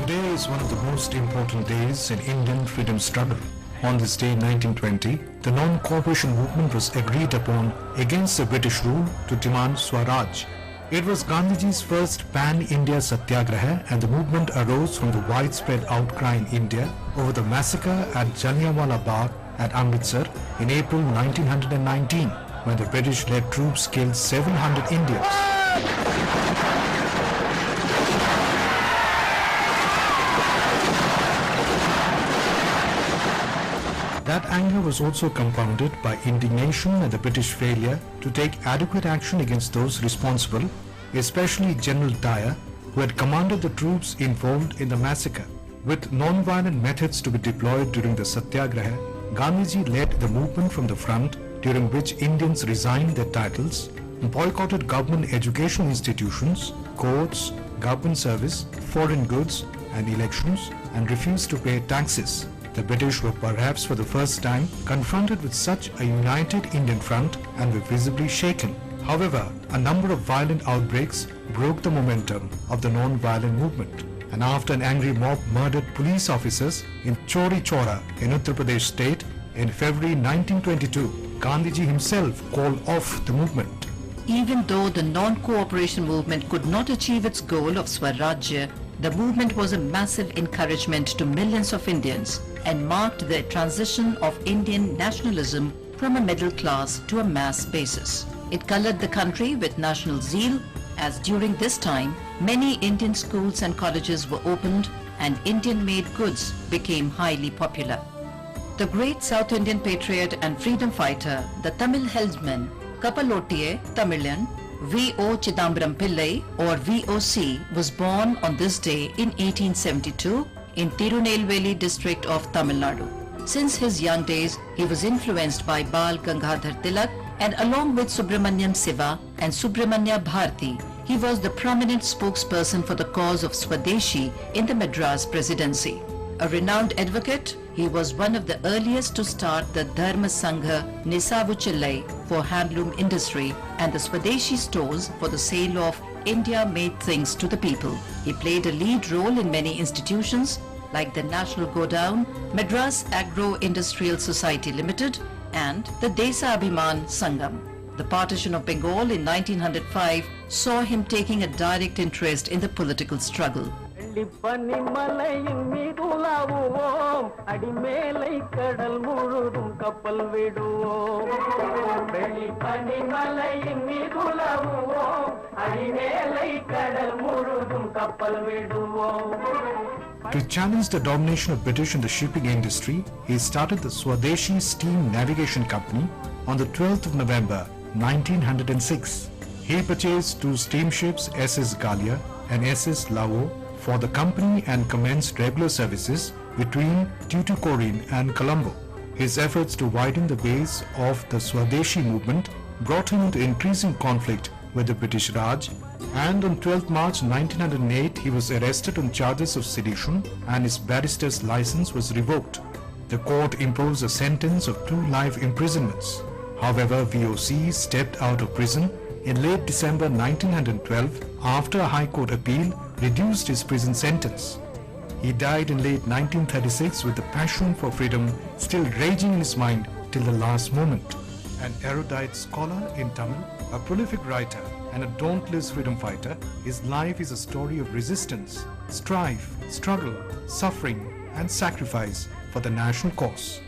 Today is one of the most important days in Indian freedom struggle. On this day 1920, the non-cooperation movement was agreed upon against the British rule to demand Swaraj. It was Gandhiji's first pan-India satyagraha, and the movement arose from the widespread outcry in India over the massacre at Jallianwala Bagh at Amritsar in April 1919, when the British-led troops killed several hundred Indians. That anger was also compounded by indignation at the British failure to take adequate action against those responsible, especially General Dyer, who had commanded the troops involved in the massacre. With non-violent methods to be deployed during the Satyagraha, Gandhiji led the movement from the front, during which Indians resigned their titles, boycotted government educational institutions, courts, government service, foreign goods and elections, and refused to pay taxes. The British were perhaps for the first time confronted with such a united Indian front and were visibly shaken. However, a number of violent outbreaks broke the momentum of the non-violent movement, and after an angry mob murdered police officers in Chori Chora in Uttar Pradesh state in February 1922, Gandhiji himself called off the movement. Even though the non-cooperation movement could not achieve its goal of Swarajya, the movement was a massive encouragement to millions of Indians and marked the transition of Indian nationalism from a middle class to a mass basis. It colored the country with national zeal, as during this time, many Indian schools and colleges were opened and Indian-made goods became highly popular. The great South Indian patriot and freedom fighter, the Tamil helmsman Kapalottiya Tamilan V.O. Chidambaram Pillai, or VOC, was born on this day in 1872 in Tirunelveli district of Tamil Nadu. Since his young days, he was influenced by Bal Gangadhar Tilak, and along with Subramanyam Siva and Subramanya Bharati, he was the prominent spokesperson for the cause of Swadeshi in the Madras Presidency. A renowned advocate, he was one of the earliest to start the Dharma Sangha Nisavuchillai for handloom industry and the Swadeshi stores for the sale of India-made things to the people. He played a lead role in many institutions like the National Godown, Madras Agro-Industrial Society Limited and the Desa Abhiman Sangam. The partition of Bengal in 1905 saw him taking a direct interest in the political struggle. To challenge the domination of British in the shipping industry, he started the Swadeshi Steam Navigation Company on the 12th of November 1906. He purchased two steamships, SS Galia and SS Lao, for the company and commenced regular services between Tuticorin and Colombo. His efforts to widen the base of the Swadeshi movement brought him into increasing conflict with the British Raj, and on 12 March 1908 he was arrested on charges of sedition and his barrister's license was revoked. The court imposed a sentence of 2 life imprisonments. However, VOC stepped out of prison in late December 1912 after a High Court appeal reduced his prison sentence. He died in late 1936 with the passion for freedom still raging in his mind till the last moment. An erudite scholar in Tamil, a prolific writer and a dauntless freedom fighter, his life is a story of resistance, strife, struggle, suffering and sacrifice for the national cause.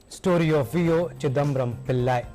Story of V.O. Chidambaram Pillai.